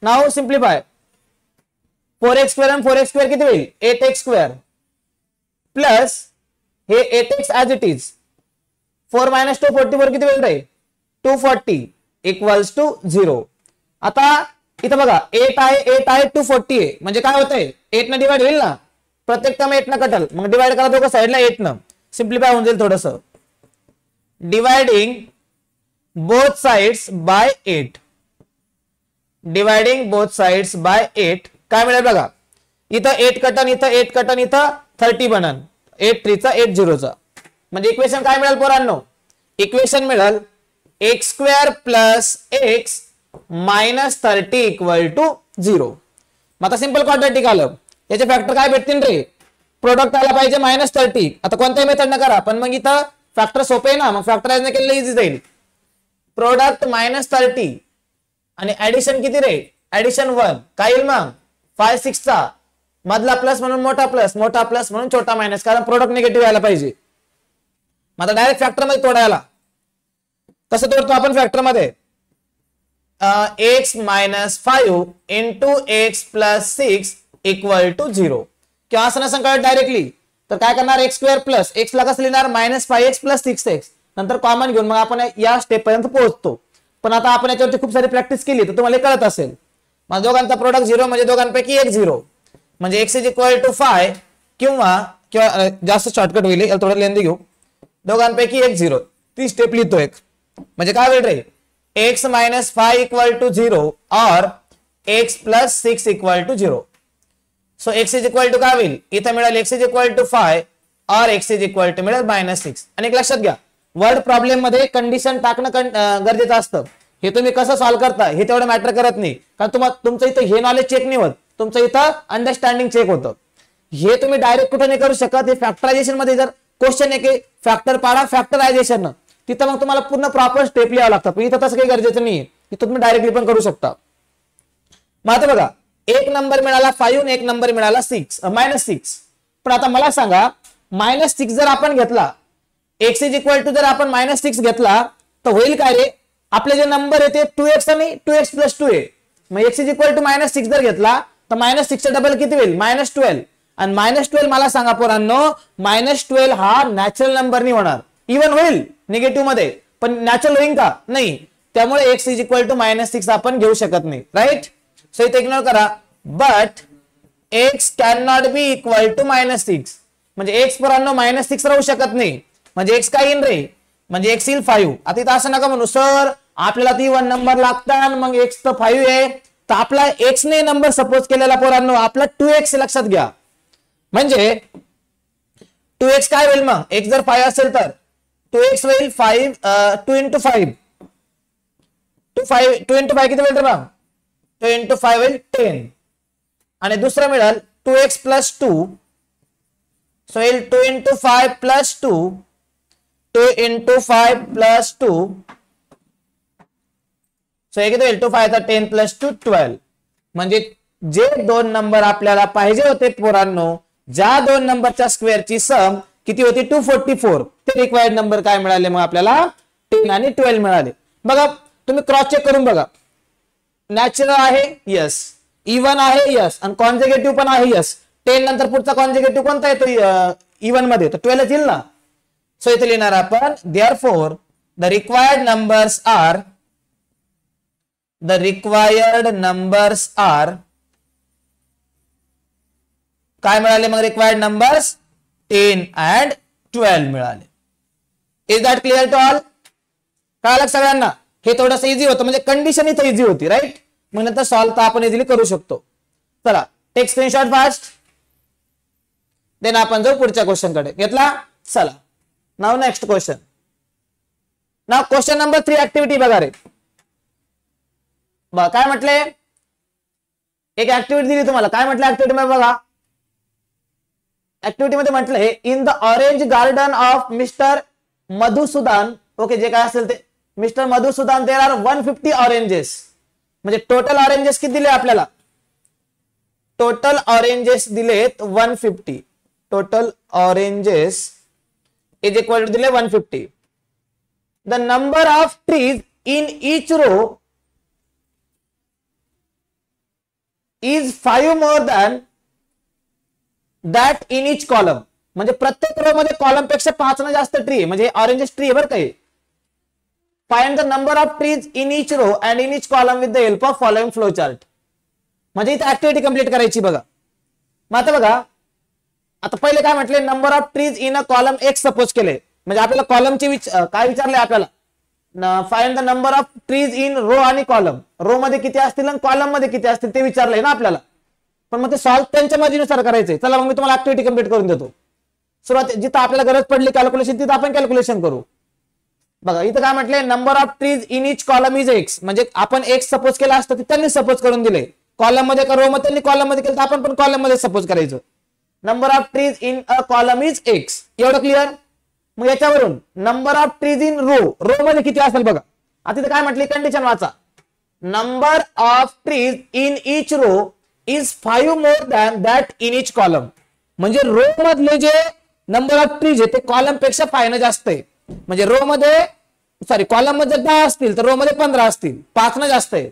Speaker 2: Now simplify. 4x² आणि 4x² किती होईल 8x² प्लस हे 8x ऍज इट इज 4 - 2 44 किती होईल रे 240 इक्वल्स टू 0. आता इथं बघा 8 आहे 240 आहे, म्हणजे काय होतंय 8 न डिवाइड होईल ना, प्रत्येक टर्म 8 न कटल, मग डिवाइड करा दोघं साइडला 8 न, सिम्प्लिफाय होऊन जाईल थोडस. Dividing both sides by 8. Dividing both sides by 8 काय मिळेल बघा, इथं 8 कटन, इथं 8 कटन, इथं 30 बनन, 8 3 चा 8 0 चा. म्हणजे इक्वेशन काय मिळेल पोरांनो, इक्वेशन मिळेल x² + x - 30 इक्वल टू 0. मग आता सिंपल क्वाड्रॅटिक आलं, याचे फॅक्टर काय भेटतील रे, प्रोडक्ट आला पाहिजे -30. आता कोणत्याही मेथड न करा, पण मग इथं फॅक्टर सोपे आहे ना, मग फॅक्टराइज न केलेलं इझी जाईल. प्रोडक्ट -30 आणि ऍडिशन किती रे, ऍडिशन 1 काय येईल मग 5 6 चा मधला प्लस म्हणून मोठा प्लस, मोठा प्लस म्हणून छोटा मायनस, कारण प्रोडक्ट निगेटिव्ह यायला पाहिजे. मग आता डायरेक्ट फॅक्टर मध्ये तोडायला कसं तोडतो आपण फॅक्टर मध्ये, x - 5 × x + 6 इक्वल टू 0. किंवा असं नसेल कळत डायरेक्टली तर काय करणार x² प्लस x ला कसं लिहिणार -5x + 6x, नंतर कॉमन घेऊन मग आपण या स्टेप पर्यंत पोहोचतो. पण आता आपण याच्यावरती खूप सारी प्रॅक्टिस केली तर तुम्हाला कळत असेल. मग दोघांचा प्रोडक्ट 0 म्हणजे दोघांपैकी एक 0, म्हणजे x = 5 किंवा जास्त शॉर्टकट होईल, याला थोडं लेंदी घेऊ, दोघांपैकी एक 0, ती स्टेप लिहितो एक. म्हणजे काय होईल रे x - 5 इक्वल टू 0 और x + 6 equal to 0. So x = काय होईल, इथं मिळेल x = 5 और x = मिळेल -6. आणि एक लक्षात घ्या, वर्ड प्रॉब्लेम मध्ये कंडिशन टाकणं गरजेचं असतं. हे तुम्ही कसं सॉल्व्ह करता हे तेवढं मॅटर करत नाही, कारण तुमचं इथं हे नॉलेज चेक नाही होत, तुमचं इथं अंडरस्टँडिंग चेक होतं. हे तुम्ही डायरेक्ट कुठं नाही करू शकत. हे फॅक्टरायझेशन मध्ये जर क्वेश्चन आहे की फॅक्टर पाडा फॅक्टरायझेशन, तिथं मग तुम्हाला पूर्ण प्रॉपर स्टेप लिहावं लागतं. पण इथं तसं काही गरजेचं नाहीये, इथं तुम्ही डायरेक्टली पण करू शकता. मग आता बघा, एक नंबर मिळाला 5, एक नंबर मिळाला -6. पण आता मला सांगा, -6 जर आपण घेतला, x इज इक्वल टू जर आपण -6 घेतला तर होईल काय रे, आपले जे नंबर आहे ते 2x आणि 2x + 2 आहे. मग x इज इक्वल टू -6 जर घेतला तर -6 डबल किती होईल, -12. आणि -12 मला सांगा पोरांनो, -12 हा नॅचरल नंबर नाही होणार, इव्हन होईल निगेटिव्ह मध्ये, पण नॅचरल होईल का, नाही. त्यामुळे x इज इक्वल टू -6 आपण घेऊ शकत नाही, राईट. सो इथे इग्नोर करा. But x can not be equal to -6, म्हणजे x पोरांनो -6 राहू शकत नाही. म्हणजे x काय येईल रे, म्हणजे x येईल 5. आता इथं असं नका म्हणू सर आपल्याला ती 1 नंबर लागतात मग x तर 5 आहे, तर आपला x ने नंबर सपोज केलेला पोरांनो आपला 2x लक्षात घ्या. म्हणजे 2x काय होईल, मग x जर 5 असेल तर 2x होईल 5, 2 × 5, 2 × 5 किती होईल रे मग, 2 × 5 होईल 10. आणि दुसरं मिळेल 2x + 2, सो येईल 2 × 5 + 2, 2 × 5 + 2, सो हे किती होईल 2 × 5 10 + 2 12. म्हणजे जे 2 नंबर आपल्याला पाहिजे होते पोरांनो, ज्या 2 नंबरच्या स्क्वेअरची सम किती होती 244, ते रिक्वायर्ड नंबर काय मिळाले मग आपल्याला 10 आणि 12 मिळाले. बघा तुम्ही क्रॉस चेक करून बघा, नॅचरल आहे यस, इव्हन आहे यस, आणि कॉन्झिक्युटिव्ह पण आहे यस. 10 नंतर पुढचा कॉन्झिक्युटिव्ह कोणता येतो इव्हन मध्ये, तर 12 येईल ना. सो इथे लिहिणार आपण therefore the required numbers are काय मिळाले मग, रिक्वायर्ड नंबर्स 10 and 12 मिळाले. इज दॅट क्लिअर टू ऑल, कळालं सगळ्यांना. हे थोडंसं इझी होतं, म्हणजे कंडिशन इथं इझी होती, राईट. मग नंतर सॉल्व्ह तर आपण इझिली करू शकतो. चला टेक स्क्रीनशॉट फास्ट, देन आपण जाऊ पुढच्या क्वेश्चन कडे. घेतला, चला नाव नेक्स्ट क्वेश्चन. नाव क्वेश्चन नंबर 3 ऍक्टिव्हिटी बघा रे. काय म्हटले, एक ऍक्टिव्हिटी दिली तुम्हाला, काय म्हटलं ऍक्टिव्हिटी मध्ये बघा. ऍक्टिव्हिटी मध्ये म्हटलंय in the orange garden of mister Madhusudan, okay जे काय असेल ते, mister Madhusudan there are 150 oranges. म्हणजे टोटल ऑरेंजेस किती दिले आपल्याला, टोटल ऑरेंजेस दिलेत 150, total oranges is equal to दिले 150. The number of trees in each row is 5 more than that in each column. म्हणजे प्रत्येक रो मध्ये कॉलम पेक्षा 5 ने जास्त ट्री आहे, म्हणजे ऑरेंजेस ट्री आहे बरं काही. Find the number of trees in each row and in each column with the help of following flow chart. म्हणजे इथे ऍक्टिव्हिटी कंप्लीट करायची बघा. मग आता बघा, आता पहिले काय म्हटले, number of trees in a column x suppose केले, म्हणजे आपल्याला कॉलमची काय विचारले आपल्याला, find the number of trees in row आणि कॉलम. रो मध्ये किती असतील आणि कॉलम मध्ये किती असतील ते विचारलंय ना आपल्याला. पण मग ते सॉल्व्ह त्यांच्या मर्जीनुसार करायचंय. चला मग मी तुम्हाला ऍक्टिव्हिटी कंप्लीट करून देतो. सुरुवात जिथं आपल्याला गरज पडली कॅल्क्युलेशन तिथं आपण कॅल्क्युलेशन करू. बघा इथं काय म्हटलंय, number of trees in each column is x. म्हणजे आपण x सपोज केला असतं ते त्यांनी सपोज करून दिले. कॉलम मध्ये का रो मध्ये, त्यांनी कॉलम मध्ये केलं तर आपण पण कॉलम मध्ये सपोज करायचं. Number of trees in a column is x, एवढं क्लिअर. मग याच्यावरून number of trees in row, row मध्ये किती असेल बघा. आता इथं काय म्हटली, कंडिशन वाचा. Number of trees in each row is 5 more than that in each column. म्हणजे रो मधले जे नंबर ऑफ ट्रीज आहे ते कॉलम पेक्षा 5 ने जास्त आहे. म्हणजे रो मध्ये सॉरी कॉलम मध्ये 10 असतील तर रो मध्ये 15 असतील, 5 ने जास्त आहे.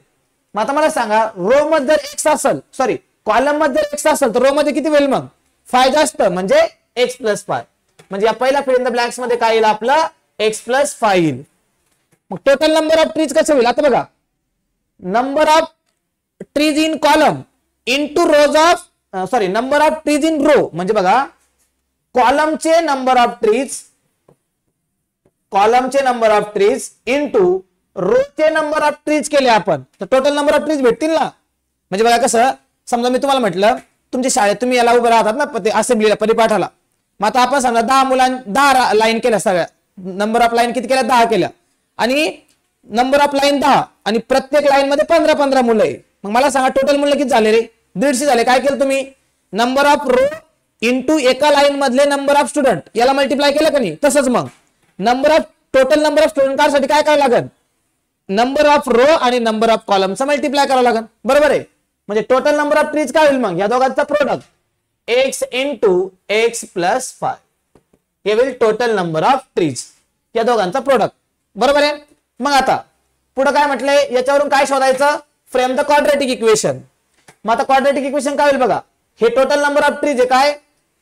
Speaker 2: मग आता मला सांगा, रो मध्ये जर x असेल, सॉरी कॉलम मध्ये जर x असेल तर रो मध्ये किती होईल मग, 5 जास्त, म्हणजे x + 5. म्हणजे या पहिल्या फिल इन द ब्लँक्स मध्ये काय येईल आपलं, x + 5 येईल. मग टोटल नंबर ऑफ ट्रीज कसं होईल, आता बघा, number of trees in column into rows of sorry number of trees in row. म्हणजे बघा कॉलमचे नंबर ऑफ ट्रीज इंटू रोचे नंबर ऑफ ट्रीज केले आपण तर टोटल नंबर ऑफ ट्रीज भेटतील ना. म्हणजे बघा कसं, समजा मी तुम्हाला म्हटलं तुमच्या शाळेत तुम्ही याला उभे राहतात ना ते असेंब्लीला परिपाठाला. मग आता आपण समजा 10 लाईन केल्या, सगळ्या नंबर ऑफ लाईन किती केल्या, 10 केल्या. आणि नंबर ऑफ लाईन 10 आणि प्रत्येक लाईन मध्ये 15 मुलं आहे. मग मला सांगा टोटल मुलं किती झाले रे? 150 झाले. काय केलं तुम्ही? नंबर ऑफ रो इंटू एका लाईन मधले नंबर ऑफ स्टुडंट याला मल्टिप्लाय केलं का नाही? तसंच मग टोटल नंबर ऑफ स्टुडंट काढण्यासाठी काय करावं लागेल? नंबर ऑफ रो आणि नंबर ऑफ कॉलमचा मल्टिप्लाय करावं लागेल. बरोबर आहे. म्हणजे टोटल नंबर ऑफ ट्रीज काय होईल मग? या दोघांचा product x into x plus 5 हे होईल टोटल नंबर ऑफ ट्रीज, या दोघांचा प्रोडक्ट. बरोबर आहे. मग आता पुढे काय म्हटलंय? याच्यावरून काय शोधायचं? Frame the quadratic equation. मग आता क्वाड्रॅटिक इक्वेशन काय होईल बघा. हे टोटल नंबर ऑफ ट्रीज आहे काय?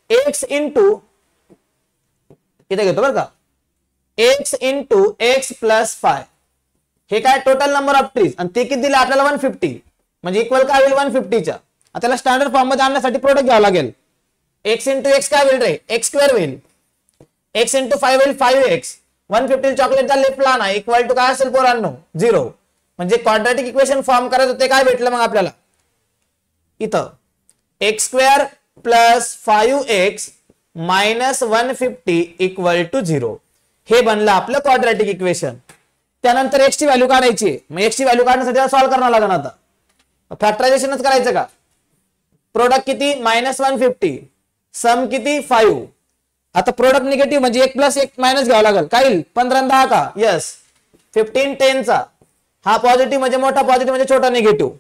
Speaker 2: x इंटू इथे घेतो बरं का, x इंटू x प्लस 5 हे काय टोटल नंबर ऑफ ट्रीज आणि ते किती दिले आपल्याला? 150. म्हणजे इक्वल काय होईल? 150च्या. आता त्याला स्टँडर्ड फॉर्म मध्ये आणण्यासाठी प्रोडक्ट घ्यावं लागेल. x इंटू एक्स काय होईल रे? x स्क्वेअर होईल. x इंटू 5 होईल 5x. 150 चॉकलेटचा लेफ्ट लहान आहे इक्वल टू काय असेल पोरांनो? 0. म्हणजे क्वाड्रॅटिक इक्वेशन फॉर्म करायचं ते काय भेटलं मग आपल्याला इथं? x square plus 5x minus 150 equal to 0 हे बनलं आपलं क्वाड्रॅटिक इक्वेशन. त्यानंतर x ची व्हॅल्यू काढायची. मग x ची व्हॅल्यू काढण्यासाठी सॉल्व्ह करावं लागेल. आता फॅक्टरायझेशनच करायचं का? प्रोडक्ट किती? मायनस 150. सम किती? 5. आता प्रोडक्ट निगेटिव्ह म्हणजे 1 प्लस 1 मायनस घ्यावं लागेल. काय येईल? 15 10 का? यस. 15 10 चा हा पॉझिटिव्ह म्हणजे मोठा, पॉझिटिव्ह म्हणजे छोटा निगेटिव्ह.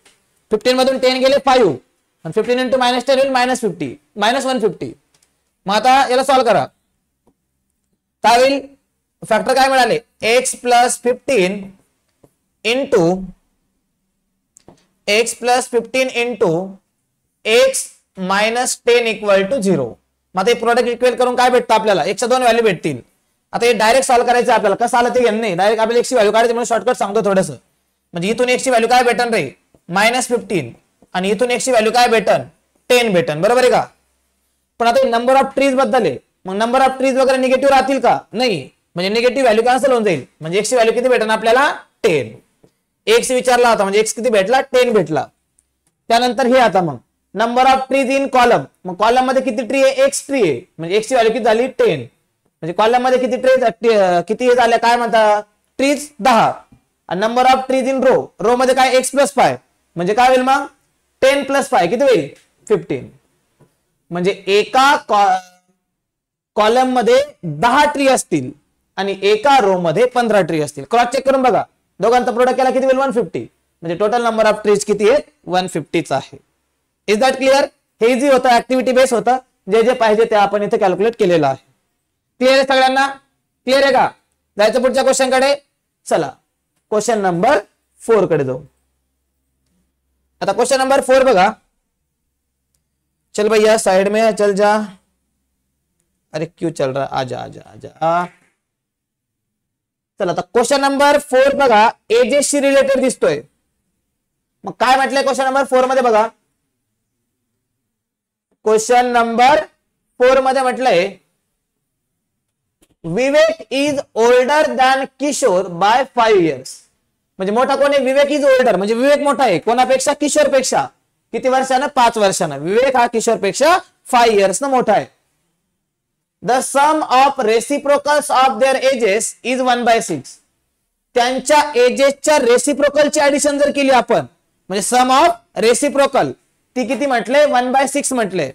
Speaker 2: 15 मधून 10 गेले 5 आणि 15 इंटू मायनस 10 होईल मायनस 50 मायनस 150. मग आता याला सॉल्व्ह करा. काय होईल? फॅक्टर काय मिळाले? x plus 15 into x minus 10 equal to 0. मग हे प्रोडक्ट इक्वेट करून काय भेटतं आपल्याला? x च्या 2 व्हॅल्यू भेटतील. आता हे डायरेक्ट सॉल्व्ह करायचं आपल्याला. कसं आलं ते घेणं नाही, डायरेक्ट आपल्याला x ची व्हॅल्यू काढायची म्हणून शॉर्टकट सांगतो थोडंसं. म्हणजे इथून x ची व्हॅल्यू काय भेटन रे? मायनस 15 आणि इथून x ची व्हॅल्यू काय भेटन? 10 भेटन. बरोबर आहे का? पण आता नंबर ऑफ ट्रीज बद्दल आहे. मग नंबर ऑफ ट्रीज वगैरे निगेटिव्ह राहतील का? नाही. म्हणजे निगेटिव्ह व्हॅल्यू कॅन्सल होऊन जाईल. म्हणजे x ची व्हॅल्यू किती भेटन आपल्याला? 10. x विचारला होता म्हणजे x किती भेटला? 10 भेटला. त्यानंतर हे आता मग number of trees in column. मग कॉलम मध्ये किती ट्री आहे? x ट्री आहे. म्हणजे x ची व्हॅल्यू किती झाली? 10. म्हणजे कॉलम मध्ये किती ट्रीज किती हे झाले काय म्हणता? ट्रीज 10. आणि number of trees in row. Row मध्ये काय? x प्लस 5 म्हणजे काय होईल मग? 10 प्लस 5 किती होईल? 15. म्हणजे एका कॉलम मध्ये 10 ट्री असतील आणि एका रो मध्ये 15 ट्री असतील. क्रॉस चेक करून बघा. दोघांचा प्रोडक्ट केला किती होईल? 150. म्हणजे टोटल नंबर ऑफ ट्रीज किती आहे? 150 आहे. Is that clear? हे इझी होतं, ऍक्टिव्हिटी बेस होतं. जे जे पाहिजे ते आपण इथे कॅल्क्युलेट केलेलं आहे. क्लिअर आहे सगळ्यांना? क्लिअर आहे का? जायचं पुढच्या क्वेश्चन कडे. चला क्वेश्चन नंबर 4 कडे जाऊ. आता क्वेश्चन नंबर 4 बघा. चल भैया साइड में चल जा. अरे क्यों चल रहा? आजा आजा आजा. चला आता क्वेश्चन नंबर 4 बघा. एजेसशी रिलेटेड दिसतोय. मग काय म्हटलंय क्वेश्चन नंबर 4 मध्ये बघा. क्वेश्चन नंबर 4 मध्ये म्हटलंय Vivek is older than Kishore by 5 years. म्हणजे मोठा कोण आहे? विवेक इज ओल्डर म्हणजे विवेक मोठा आहे कोणापेक्षा? किशोर पेक्षा. किती वर्षानं? 5 वर्षानं. विवेक हा किशोर पेक्षा 5 years न मोठा आहे. The sum of reciprocals of their ages is 1/6. त्यांच्या एजेसच्या रेसिप्रोकलची ऍडिशन जर केली आपण म्हणजे सम ऑफ रेसिप्रोकल ती किती म्हटले? 1/6 म्हटले.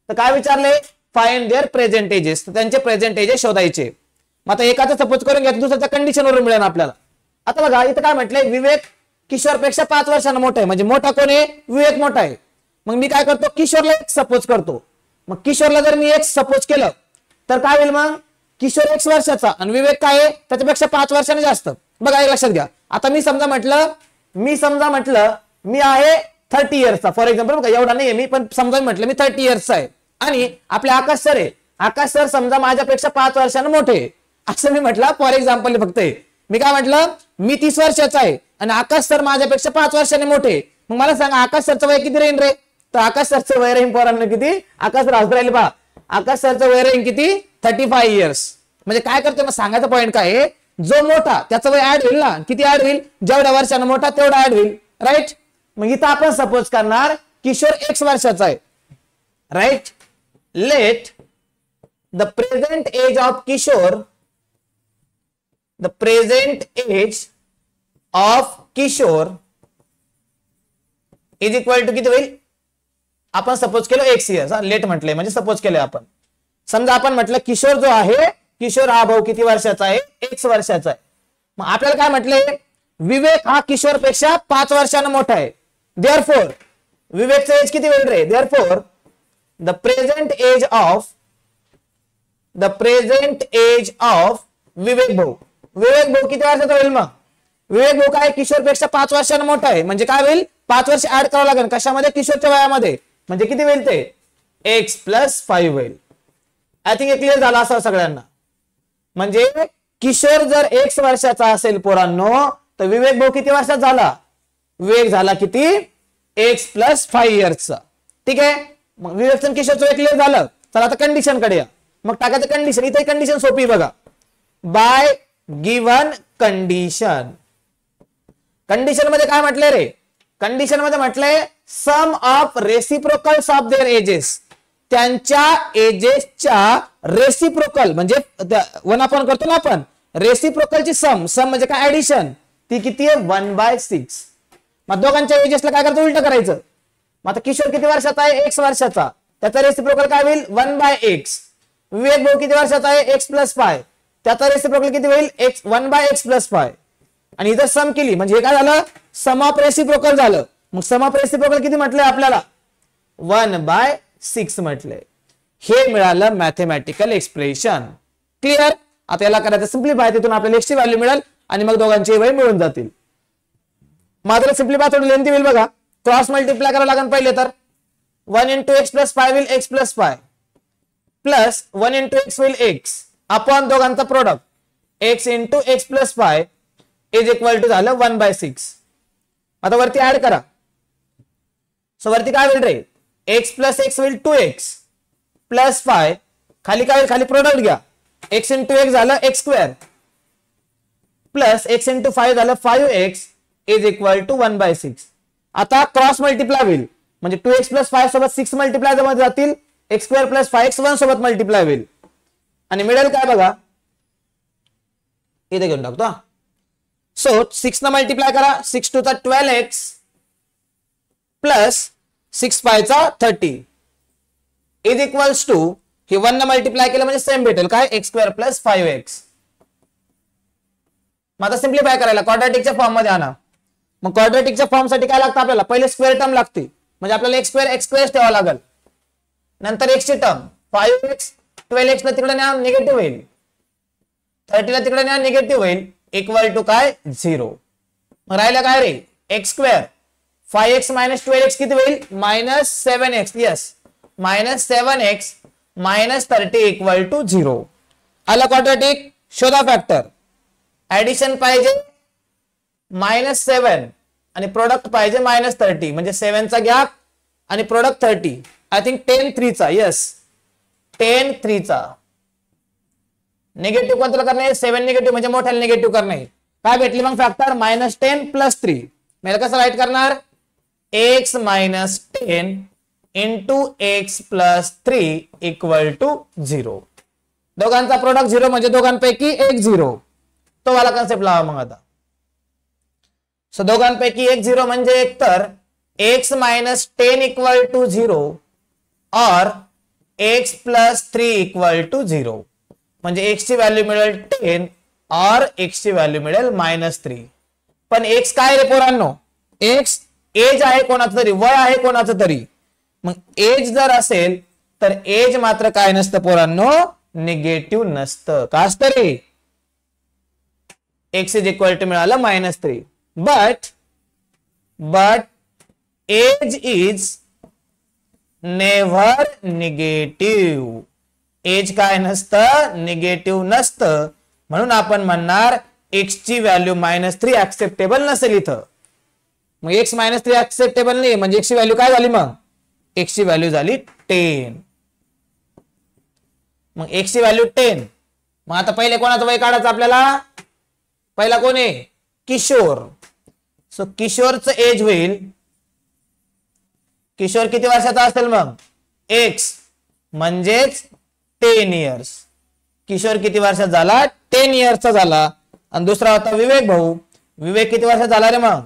Speaker 2: तर काय विचारले? Find their present ages. तर त्यांचे प्रेझेंट एजेस शोधायचे. मग आता एकाचा सपोज करून घ्या, दुसऱ्याच्या कंडिशन वरून मिळेल आपल्याला. आता बघा इथं काय म्हटलंय? विवेक किशोर पेक्षा 5 वर्षांना मोठा आहे म्हणजे मोठा कोण आहे? विवेक मोठा आहे. मग मी काय करतो? किशोरला एक सपोज करतो. मग किशोरला जर मी एक सपोज केलं तर काय होईल मग? किशोर 1 वर्षाचा आणि विवेक काय आहे? त्याच्यापेक्षा 5 वर्षांनी जास्त. बघा लक्षात घ्या. आता मी समजा म्हटलं मी आहे 30 yearsचा फॉर एक्झाम्पल. बघा एवढा नाहीये मी, पण समजा म्हटलं मी 30 yearsचा आहे आणि आपले आकाश सर आहे. आकाश सर समजा माझ्यापेक्षा 5 वर्षांना मोठे आहे असं मी म्हटलं फॉर एक्झाम्पल. फक्त मी काय म्हटलं? मी 30 वर्षाचा आहे आणि आकाश सर माझ्यापेक्षा 5 वर्षांनी मोठे. मग मला सांगा आकाश सरचं वय किती राहील रे? तर आकाश सरचं वय राहील पोरांना किती? आकाश सर हसत राहिले पहा. आकाश सरचं वय राहील किती? 35 years. म्हणजे काय करतोय? मग सांगायचा पॉईंट काय आहे? जो मोठा त्याचं वय ऍड होईल ना. किती ऍड होईल? जेवढ्या वर्षांना मोठा तेवढा ऍड होईल. राईट. मग इथं आपण सपोज करणार किशोर 1 वर्षाचा आहे. Right. Let the present age of Kishore of Kishore is equal to किती होईल? आपण सपोज केलं एक्स इयर्स, लेट म्हटलंय म्हणजे सपोज केलं आपण. समजा आपण म्हटलं किशोर जो आहे, किशोर हा भाऊ किती वर्षाचा आहे? एक्स वर्षाचा आहे. मग आपल्याला काय म्हटलंय? विवेक हा किशोर पेक्षा 5 वर्षांना मोठा आहे. देअरफॉर विवेकचं एज किती होईल रे? Therefore the present age of Vivek भाऊ किती वर्षाचा होईल? मग विवेक भाऊ काय किशोर पेक्षा 5 वर्षांना मोठा आहे म्हणजे काय होईल? 5 वर्ष ऍड करावं लागेल कशामध्ये? किशोरच्या वयामध्ये. म्हणजे किती होईल ते? एक्स प्लस 5 होईल. आय थिंक क्लिअर झाला असं सगळ्यांना. म्हणजे किशोर जर एक्स वर्षाचा असेल पोरांनो, तर विवेक भाऊ किती वर्षाचा झाला? विवेक झाला किती? X plus 5 इयर्सचा. ठीक आहे. मग विवेकचं किशोरचं क्लिअर झालं. चला आता कंडिशन कडे या. मग टाकायचं कंडिशन. इथे कंडिशन सोपी बघा. Bye given condition. कंडिशन मध्ये काय म्हटलंय रे? कंडिशन मध्ये म्हटलंय sum of reciprocals of their ages. त्यांच्या एजेसच्या रेसिप्रोकल म्हणजे वन आपण करतो ना आपण रेसिप्रोकलची सम म्हणजे काय? ऍडिशन. ती किती आहे? 1/6. मग दोघांच्या एजेसला काय करायचं? उलट करायचं. मग आता किशोर किती वर्षाचा आहे? एक्स वर्षाचा. त्याचा रेसिप्रोकल काय होईल? 1/x. विवेक भाऊ किती वर्षाचा आहे? X plus 5. त्याचा रेसिप्रोकल किती होईल? 1/x plus 5. आणि इथं सम केली म्हणजे हे काय झालं? सम ऑफ रेसिप्रोकल झालं. मग सम ऑफ रेसिप्रोकल किती म्हटलंय आपल्याला? 1/6 म्हटलंय. हे मिळालं मॅथमॅटिकल एक्सप्रेशन. क्लिअर. आता याला करायचं सिम्प्लिफाय. तिथून आपल्याला एक्सची व्हॅल्यू मिळेल आणि मग दोघांची वय मिळून जातील. मात्र सिम्प्लिफाय थोडी लेंथी होईल बघा. क्रॉस मल्टिप्लाय करावं लागेल पहिले तर. 1 into x plus 5 होईल x plus 5 plus 1 into x होईल x अपॉन दोघांचा product x into x plus 5 is equal to झालं 1/6. आता वरती ऍड करा. सो वरती काय होईल रे? x प्लस x होईल 2x प्लस 5. खाली काय होईल? खाली प्रोडक्ट घ्या. x into x झालं x square plus x into 5 झालं 5x इज इक्वल टू 1/6. आता क्रॉस मल्टिप्लाय होईल म्हणजे 2x प्लस 5 सोबत 6 मल्टिप्लाय मध्ये जातील. x स्क्वेअर प्लस 5x 1 सोबत मल्टिप्लाय होईल आणि मिळेल काय बघा. इथे घेऊन टाकतो. सो 6 न मल्टिप्लाय करा. 6 2 चा 12x प्लस 6 5 चा 30 इज इक्वल्स टू हे 1 न मल्टिप्लाय केलं म्हणजे सेम भेटेल काय? x square plus 5x. मग आता सिम्प्लिफाय करायला क्वाड्रॅटिकच्या फॉर्म मध्ये आणा. मग क्वाड्रॅटिकच्या फॉर्म साठी काय लागतं आपल्याला? पहिले स्क्वेअर टर्म लागते म्हणजे आपल्याला x स्क्वेअर ठेवावं लागेल. नंतर x ची टर्म 5x 12x ला तिकडे न्या निगेटिव्ह होईल. 30 ला तिकडे न्या निगेटिव्ह होईल इक्वल टू काय? 0. मग राहिलं काय रे? x square 5x minus 12x किती होईल? -7x. Yes -7x minus 30 equal to 0. आला क्वाड्रॅटिक. शोधा फॅक्टर. ऍडिशन पाहिजे -7 आणि प्रोडक्ट पाहिजे -30 म्हणजे 7 चा गॅप आणि प्रोडक्ट 30. आय थिंक 10 3 चा. यस 10 3 चा. निगेटिव्ह कोणत्याला करणे? 7 निगेटिव्ह म्हणजे मोठ्याला निगेटिव्ह करणे. काय भेटली मग फॅक्टर? -10 प्लस 3. मला कसं राईट करणार? x minus 10 into x plus 3 equal to 0. दोघांचा प्रोडक्ट 0 म्हणजे दोघांपैकी एक 0. तो वाला कन्सेप्ट लावा मग आता. सो दोघांपैकी एक 0 म्हणजे एक तर x मायनस 10 इक्वल टू 0 और x प्लस 3 इक्वल टू 0 म्हणजे x ची व्हॅल्यू मिळेल 10 और x ची व्हॅल्यू मिळेल -3. पण x काय रे पोरांनो? x एज आहे कोणाचं तरी, वय आहे कोणाचं तरी. मग एज जर असेल तर एज मात्र काय नसतं पोरांनो? निगेटिव्ह नसतं. का असतं रे? x इज इक्वल टू मिळालं -3. but age is never negative. Age काय नसतं? निगेटिव्ह नसतं. म्हणून आपण म्हणणार x ची व्हॅल्यू -3 ऍक्सेप्टेबल नसेल इथं. मग x -3 ऍक्सेप्टेबल नाही म्हणजे x ची व्हॅल्यू काय झाली? मग x ची व्हॅल्यू झाली 10. मग x ची व्हॅल्यू 10. मग आता पहिले कोणाचं वय काढायचं आपल्याला? पहिला कोण आहे? किशोर. सो किशोरचं एज होईल. किशोर किती वर्षाचा असेल मग? x म्हणजेच 10 इयर्स. किशोर किती वर्षाचा झाला? 10 इयर्सचा झाला. आणि दुसरा होता विवेक भाऊ. विवेक किती वर्ष झाला रे? मग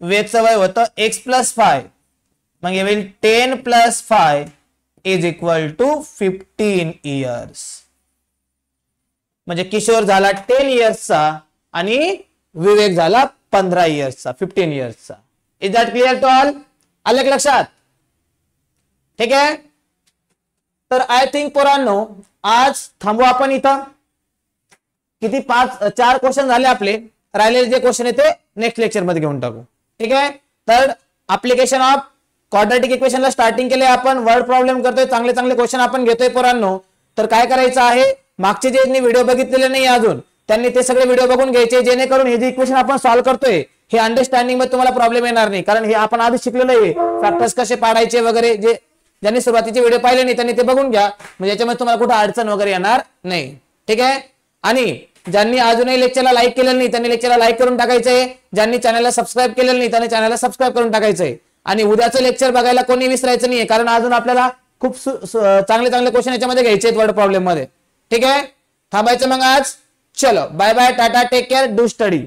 Speaker 2: विवेकचं वय होतं x+5, मग हे होईल 10 + 5 = 15 इयर्स. म्हणजे किशोर झाला 10 इयर्सचा आणि विवेक झाला 15 इयर्सचा, 15 इयर्सचा. Is that clear to all? आलं का लक्षात? ठीक आहे. तर आय थिंक पोरांनो आज थांबू आपण इथं. किती 4 क्वेश्चन झाले आपले. राहिलेले जे क्वेश्चन आहे ते नेक्स्ट लेक्चर मध्ये घेऊन टाकू. ठीक आहे. तर ऍप्लिकेशन ऑफ क्वाड्रॅटिक इक्वेशनला स्टार्टिंग केले आपण. वर्ड प्रॉब्लेम करतोय, चांगले चांगले क्वेश्चन आपण घेतोय पोरांनो. तर काय करायचं आहे, मागचे जे व्हिडिओ बघितलेले नाही अजून त्यांनी ते सगळे व्हिडिओ बघून घ्यायचे, जेणेकरून हे जे इक्वेशन आपण सॉल्व्ह करतोय हे अंडरस्टँडिंग मध्ये तुम्हाला प्रॉब्लेम येणार नाही. कारण हे आपण आधी शिकलेलं आहे, फॅक्टर्स कसे पाडायचे वगैरे. जे ज्यांनी सुरुवातीचे व्हिडिओ पाहिले नाही त्यांनी ते बघून घ्या, म्हणजे याच्यामध्ये तुम्हाला कुठे अडचण वगैरे येणार नाही. ठीक आहे. आणि ज्यांनी अजूनही लेक्चरला लाईक केलेलं नाही त्यांनी लेक्चरला लाईक करून टाकायचंय. ज्यांनी चॅनलला सबस्क्राईब केलेलं नाही त्यांनी चॅनलला सबस्क्राईब करून टाकायचंय. आणि उद्याचं लेक्चर बघायला कोणी विसरायचं नाहीये, कारण अजून आपल्याला खूप चांगले चांगले क्वेश्चन याच्यामध्ये घ्यायचे आहेत वर्ड प्रॉब्लेम मध्ये. ठीक आहे. थांबायचं मग आज. चलो bye bye, tata, take care, do study.